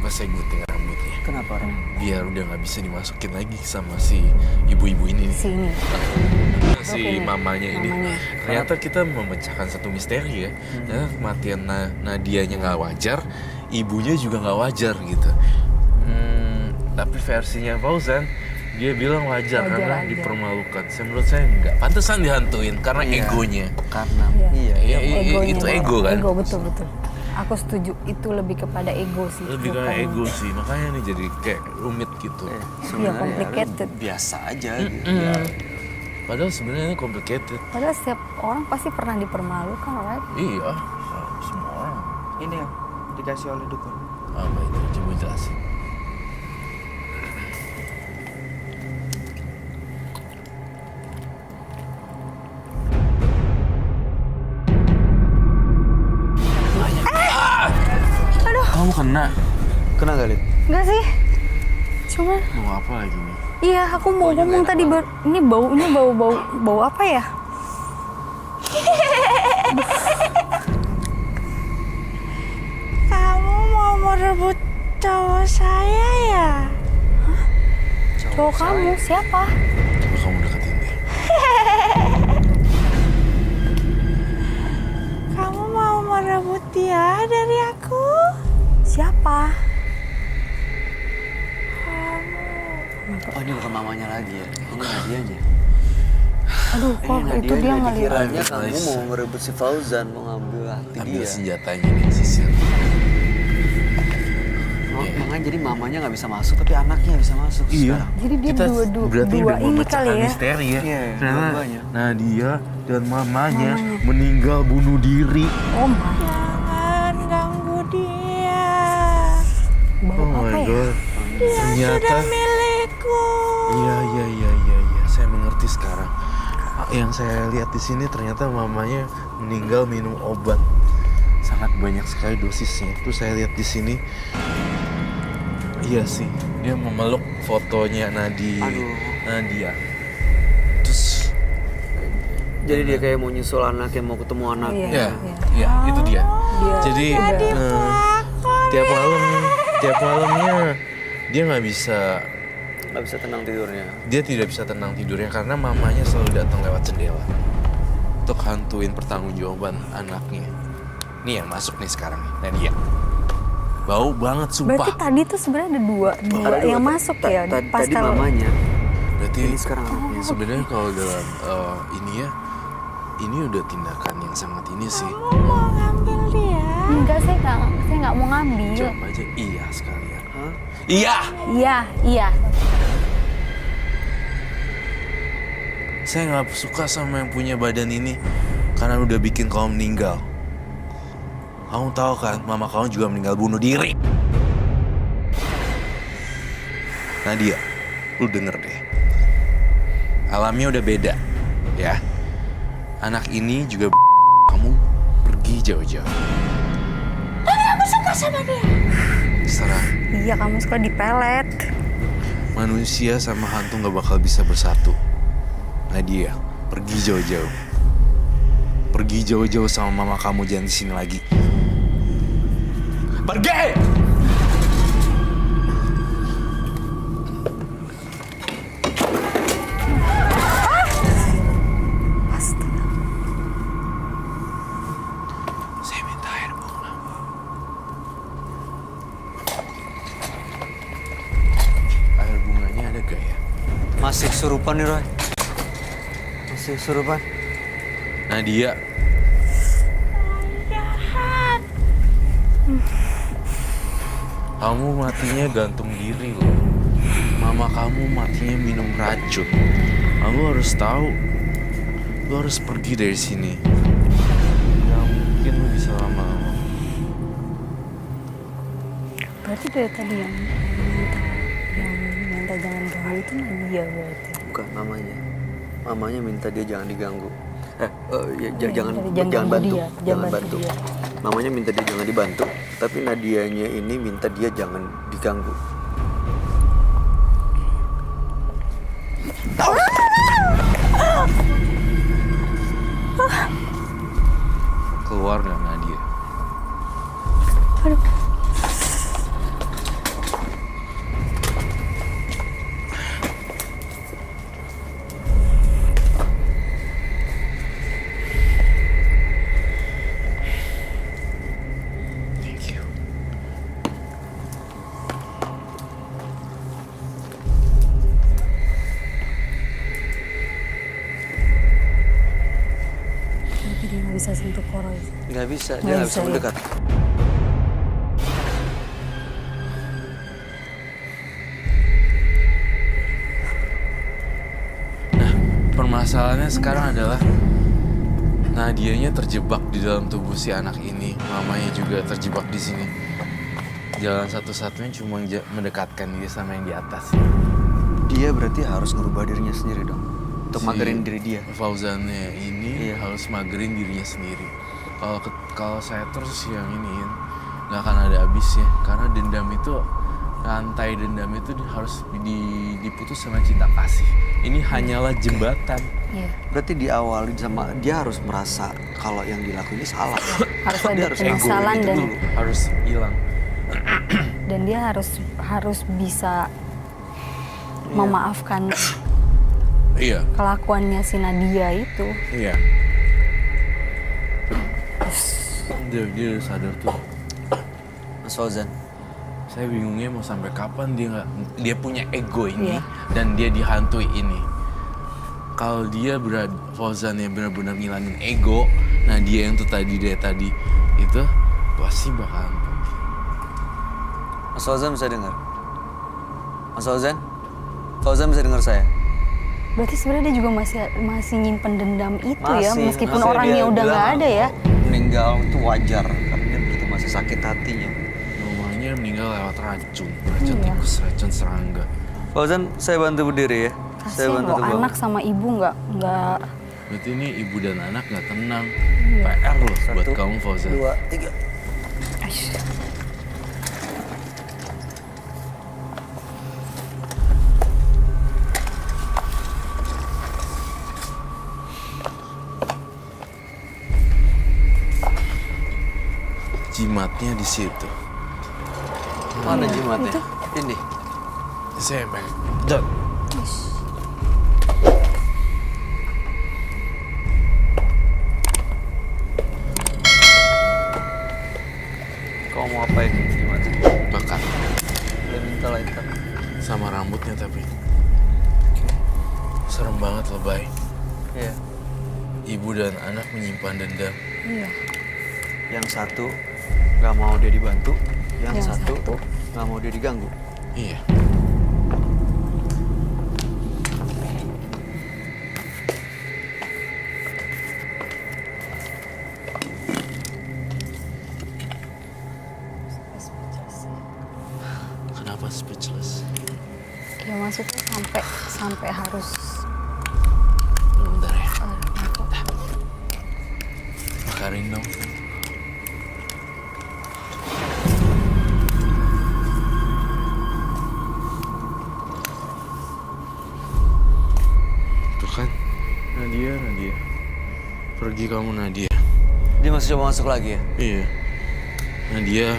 kenapa saya gunting rambutnya. Kenapa? Biar udah nggak bisa dimasukin lagi sama si ibu-ibu ini nih. Si mamanya ini. Ternyata kita memecahkan satu misteri ya. Ternyata kematian Nadianya nggak wajar, ibunya juga nggak wajar gitu. Tapi versinya Fauzan, dia bilang wajar karena dipermalukan. Menurut saya enggak. Pantesan dihantuin karena egonya. Karena itu ego kan? Ego, betul. Aku setuju, itu lebih kepada ego sih. Lebih ke ego sih, makanya nih jadi kayak rumit gitu. Iya, complicated. Biasa aja gitu. Padahal sebenarnya ini complicated. Padahal setiap orang pasti pernah dipermalukan, right? Iya, semua orang. Ini yang dikasih oleh dukun. Apa itu? Coba jelasin. Kamu kena? Kena gak, Lid? Enggak sih. Cuma Mau apa lagi nih? iya, aku mau ngomong tadi ini bau apa ya? Kamu mau merebut cowok saya ya? Cowok kamu siapa? Coba kamu deketin deh. Kamu mau merebut dia dari aku? Siapa? Oh, ini bukan mamanya lagi ya? Ini Nadianya. Aduh, kok itu dia ngeliat. Kiranya kamu mau merebut si Fauzan, mau ngambil hati Ambil dia. senjatanya nih, sisir. Makanya jadi mamanya nggak bisa masuk, tapi anaknya bisa masuk. Iya. Jadi dia berarti dua udah ini memecahkan kali ya. misteri ya. Iya, Ternyata dua-duanya. Nadia dan mamanya meninggal bunuh diri. Oh my. Jangan ganggu dia. Bau Oh apa my ya? god. Dia Ternyata sudah milikku. Iya. Saya mengerti sekarang. Yang saya lihat di sini ternyata mamanya meninggal minum obat. Sangat banyak sekali dosisnya. Itu saya lihat di sini. Iya sih, dia memeluk fotonya Nadia. Terus Jadi dia kayak mau nyusul anaknya, mau ketemu anaknya. ya itu dia. Jadi tiap malamnya dia nggak bisa tenang tidurnya. Dia tidak bisa tenang tidurnya karena mamanya selalu datang lewat jendela untuk hantuin pertanggungjawaban anaknya. Nih yang masuk nih sekarang nih, Nadia. Bau banget sumpah. Berarti tadi tuh sebenarnya ada dua yang masuk ya. Tadi mamanya. Berarti Ini sekarang anaknya. sebenarnya kalau dalam ini udah tindakan yang sangat ini sih. Kamu mau ngambil dia? Enggak, saya nggak mau ngambil. Jawab aja iya sekalian. Hah? Iya. Iya. Saya nggak suka sama yang punya badan ini karena udah bikin kamu meninggal. Kamu tahu kan, mama kamu juga meninggal bunuh diri. Nadia, lu denger deh. Alamnya udah beda, ya. Anak ini juga kamu pergi jauh-jauh. Tapi aku suka sama dia. Terserah. Iya, kamu suka dipelet. Manusia sama hantu gak bakal bisa bersatu. Nadia, pergi jauh-jauh. Pergi jauh-jauh sama mama kamu, jangan di sini lagi. Pergi! Astaga. Saya minta air bunga. Air bunganya ada gak ya? Masih kesurupan nih, Roy. Masih kesurupan. Nadia. Jahat. Kamu matinya gantung diri loh. Mama kamu matinya minum racun. Kamu harus tahu. Lu harus pergi dari sini. Gak mungkin lu bisa lama-lama. Berarti dari tadi yang minta jangan ganggu itu Nadia berarti. Bukan mamanya. Mamanya minta dia jangan diganggu. Jangan Jangan bantu. dia, Jangan bantu bantu. dia. Mamanya minta dia jangan dibantu, tapi Nadianya ini minta dia jangan diganggu. Keluar nggak Nadia? Aduh. bisa sentuh Koroy. Nggak bisa, Nggak dia nggak bisa bisa, ya? mendekat. Permasalahannya sekarang adalah Nadianya terjebak di dalam tubuh si anak ini, mamanya juga terjebak di sini. Jalan satu-satunya cuma mendekatkan dia sama yang di atas. Dia berarti harus ngerubah dirinya sendiri dong. Untuk magerin diri dia. Fauzannya ini Iya. harus magerin dirinya sendiri. Kalau saya terus yang iniin, nggak akan ada habisnya. Karena dendam itu, rantai dendam itu harus diputus sama cinta kasih. Ini hanyalah jembatan. Iya. Berarti diawali sama dia harus merasa kalau yang dilakuin ini salah. Harus Dia ada harus penyesalan itu dan dulu. Harus hilang. dia harus bisa memaafkan Iya, kelakuannya si Nadia itu. iya. Dia udah sadar tuh. Mas Fauzan, Saya bingungnya mau sampai kapan dia punya ego ini Iya. dan dia dihantui ini. Kalau dia Fauzan yang benar-benar ngilangin ego, nah dia yang tuh tadi itu pasti bakalan pergi. Mas Fauzan bisa dengar? Mas Fauzan? Fauzan bisa dengar saya? Berarti sebenarnya dia juga masih nyimpen dendam itu ya, Masih, meskipun masih orangnya dia udah nggak bilang ada ya. Meninggal itu wajar karena dia begitu masih sakit hatinya. Rumahnya meninggal lewat racun Iya. tikus, racun serangga. Fauzan, saya bantu berdiri ya. Saya Kasian bantu loh, terbang. anak sama ibu nggak Berarti ini ibu dan anak nggak tenang. Iya. PR loh buat Satu, kamu Fauzan. 2, 3. Aish. Jimatnya di situ. Mana jimatnya? Ini. Saya dan Kau mau apain jimatnya? bakar Dia minta lighter. sama rambutnya tapi. Serem banget lebay. Iya. Ibu dan anak menyimpan dendam. Iya. Yang satu nggak mau dia dibantu, yang Yang satu satu. nggak mau dia diganggu. Iya. Kenapa speechless? Ya maksudnya sampai harus Bentar ya. apa? Bakarin dong. Tuh kan, Nadia. Pergi kamu Nadia. Dia masih coba masuk lagi ya? Iya. Nadia.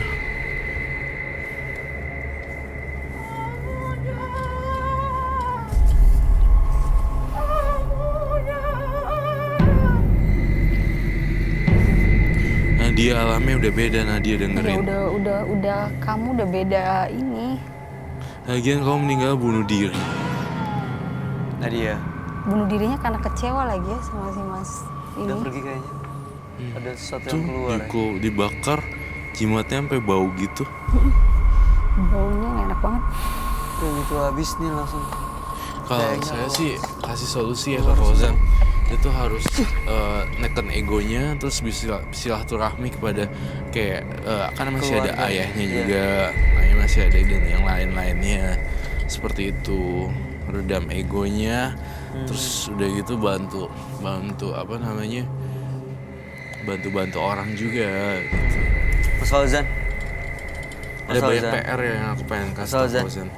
Nadia alamnya udah beda, Nadia Ya dengerin. udah kamu udah beda ini. Lagian kamu meninggal bunuh diri. Nadia, Bunuh dirinya karena kecewa lagi ya sama si Mas ini. udah pergi kayaknya. Ada sesuatu Tuh yang keluar ya? dibakar, jimatnya sampai bau gitu. Baunya nggak enak banget. Tuh gitu habis nih langsung. Kalau Kayaknya saya kalau- sih kasih solusi ya ke Fauzan. Itu harus neken egonya, terus bisa silaturahmi kepada kayak kan masih ada Keluarga. ayahnya Iya. juga, ayah masih ada dan yang lain-lainnya seperti itu. Redam egonya, terus udah gitu bantu apa namanya, bantu orang juga. Gitu. Mas Fauzan. Ada banyak PR yang aku pengen kasih ke Fauzan. Fauzan.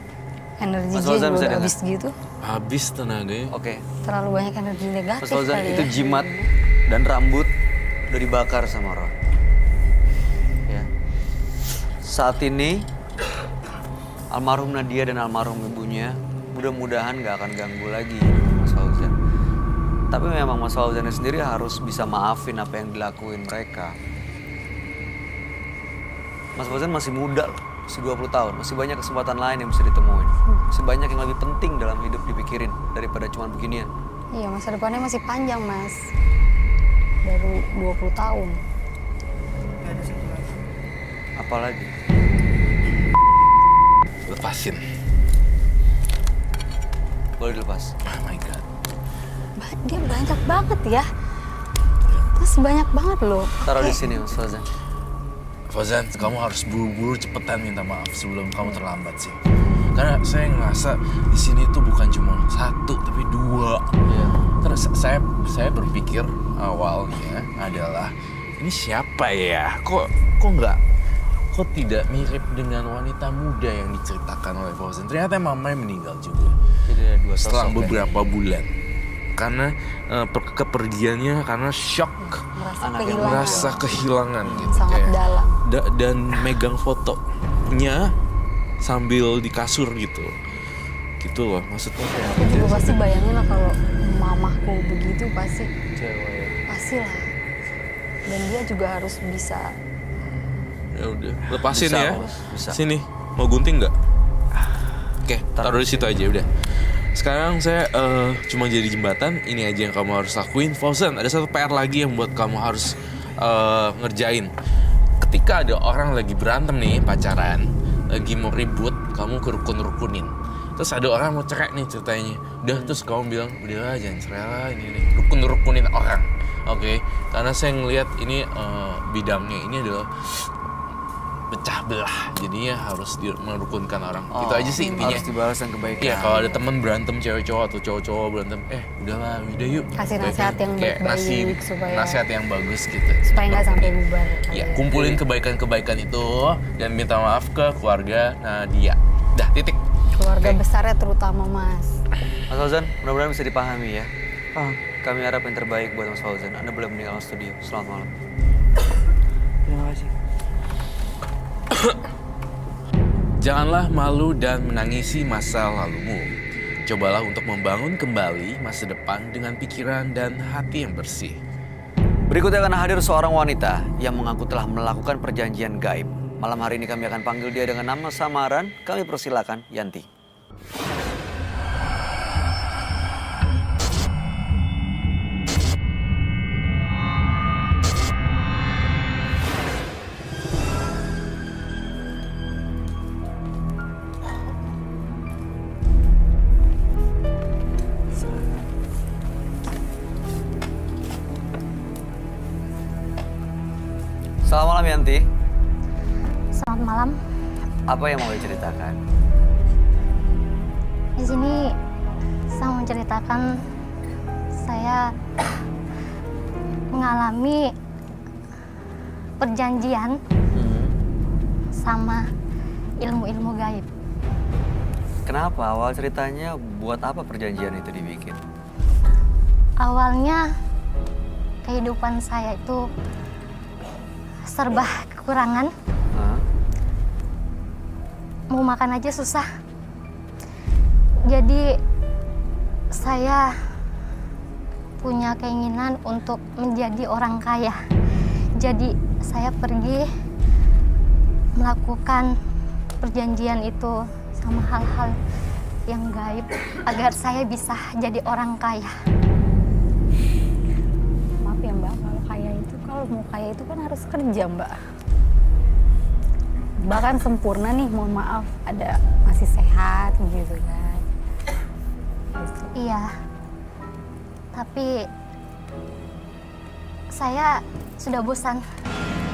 Energi Mas dia Fauzan juga bisa udah dengar? habis gitu. Habis tenaganya. Oke. Terlalu banyak energi negatif Mas Fauzan, kali itu ya. jimat dan rambut udah dibakar sama roh. Ya. Saat ini almarhum Nadia dan almarhum ibunya mudah-mudahan gak akan ganggu lagi Mas Fauzan. Tapi memang Mas Fauzan sendiri harus bisa maafin apa yang dilakuin mereka. Mas Fauzan masih muda loh, masih 20 tahun, masih banyak kesempatan lain yang bisa ditemuin. Masih banyak yang lebih penting dalam hidup dipikirin daripada cuma beginian. Iya, masa depannya masih panjang, Mas. baru 20 tahun. Apalagi? Lepasin. Boleh dilepas. Oh my god. Dia banyak banget ya. Terus banyak banget loh. Taruh di Kayak- sini Mas Fauzan. Fauzan, kamu harus buru-buru cepetan minta maaf sebelum kamu terlambat sih. Karena saya ngerasa di sini tuh bukan cuma satu tapi dua. Iya. Terus saya berpikir awalnya adalah ini siapa ya? Kok tidak mirip dengan wanita muda yang diceritakan oleh Fauzan. Ternyata mamanya meninggal juga Jadi ada dua sosok. setelah ya. beberapa bulan. Karena kepergiannya karena shock, Anak yang kehilangan. merasa kehilangan gitu. Sangat Kayak- dalam. dan megang fotonya sambil di kasur gitu loh maksudnya kayak Aku juga pasti bayangin lah kalau mamahku begitu pasti Cewek. lah. Dan dia juga harus bisa. ya udah lepasin Bisa, ya Bos. Bisa. sini mau gunting nggak? Oke taruh di situ aja udah. Sekarang saya cuma jadi jembatan, ini aja yang kamu harus lakuin. Fauzan, ada satu PR lagi yang buat kamu harus ngerjain. Ketika ada orang lagi berantem nih, pacaran, lagi mau ribut, kamu kerukun-rukunin. Terus ada orang mau cerai nih ceritanya. Udah, terus kamu bilang, udah jangan cerai lah, ini. Rukun-rukunin orang. Oke, karena saya ngelihat ini bidangnya ini adalah pecah belah, jadinya harus merukunkan orang. Itu aja sih intinya. Harus dibalas dengan kebaikan. Iya, kalau ada teman berantem cewek cowok atau cowok cowok berantem, udahlah, udah yuk. Kasih Baik nasihat kan? yang Kayak baik-baik supaya- nasihat yang bagus gitu. Supaya nggak sampai bubar. Iya, kumpulin kebaikan-kebaikan itu dan minta maaf ke keluarga Nadia. Dah, titik. Keluarga besarnya terutama Mas. Mas Fauzan, mudah-mudahan bisa dipahami ya. Kami harap yang terbaik buat Mas Fauzan. Anda boleh meninggalkan studio. Selamat malam. Terima kasih. Janganlah malu dan menangisi masa lalumu. Cobalah untuk membangun kembali masa depan dengan pikiran dan hati yang bersih. Berikutnya akan hadir seorang wanita yang mengaku telah melakukan perjanjian gaib. Malam hari ini kami akan panggil dia dengan nama samaran. Kami persilakan Yanti. Selamat malam Yanti. Selamat malam. Apa yang mau diceritakan? Di sini saya mau menceritakan saya mengalami perjanjian sama ilmu-ilmu gaib. Kenapa awal ceritanya buat apa perjanjian itu dibikin? Awalnya kehidupan saya itu serba kekurangan, Hah? mau makan aja susah. Jadi saya punya keinginan untuk menjadi orang kaya. Jadi saya pergi melakukan perjanjian itu sama hal-hal yang gaib agar saya bisa jadi orang kaya. Maaf ya Mbak, kalau mau kaya itu kan harus kerja Mbak. Bahkan sempurna nih, mohon maaf, ada masih sehat gitu kan. Gitu. Iya. Tapi saya sudah bosan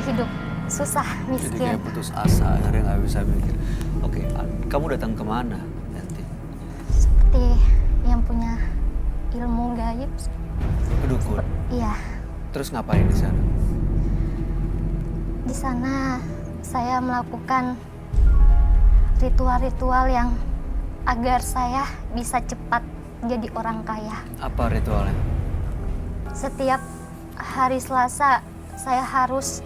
hidup susah, Jadi miskin. kayak putus asa, akhirnya nggak bisa mikir. Oke, kamu datang kemana Yanti? Seperti yang punya ilmu gaib. Kedukun. Iya. Terus ngapain di sana? Di sana saya melakukan ritual-ritual yang agar saya bisa cepat jadi orang kaya. Apa ritualnya? Setiap hari Selasa saya harus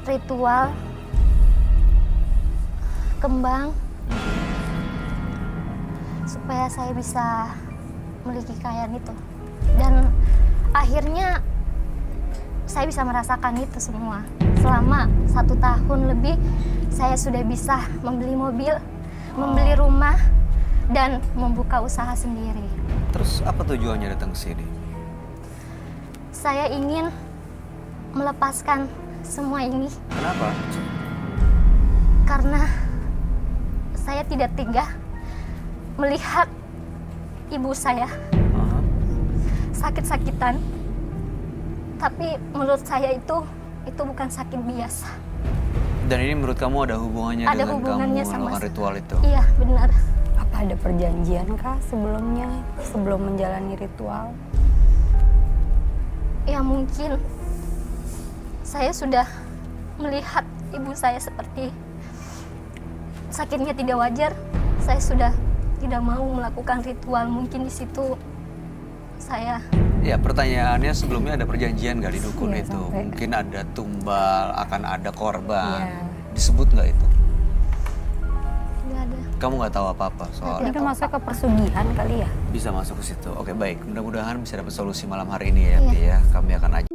ritual kembang supaya saya bisa memiliki kekayaan itu. Dan akhirnya saya bisa merasakan itu semua. Selama 1 tahun lebih saya sudah bisa membeli mobil, membeli rumah, dan membuka usaha sendiri. Terus apa tujuannya datang ke sini? saya ingin melepaskan semua ini Kenapa? karena saya tidak tega melihat ibu saya sakit-sakitan. Tapi menurut saya itu bukan sakit biasa. Dan ini menurut kamu ada hubungannya Ada dengan hubungannya kamu sama melakukan ritual itu? Iya, benar. Apa ada perjanjian kah sebelumnya, sebelum menjalani ritual? Ya mungkin saya sudah melihat ibu saya seperti sakitnya tidak wajar. Saya sudah tidak mau melakukan ritual. Mungkin di situ saya Ya, pertanyaannya sebelumnya ada perjanjian nggak di dukun Iya, itu? sampai. Mungkin ada tumbal, akan ada korban. Iya. Disebut nggak itu? tidak ada. Kamu nggak tahu apa-apa soal Ini itu? kan masuk ke persugihan kali ya? Bisa masuk ke situ. Oke, baik. Mudah-mudahan bisa dapat solusi malam hari ini ya, Iya. Pi, ya. Kami akan ajak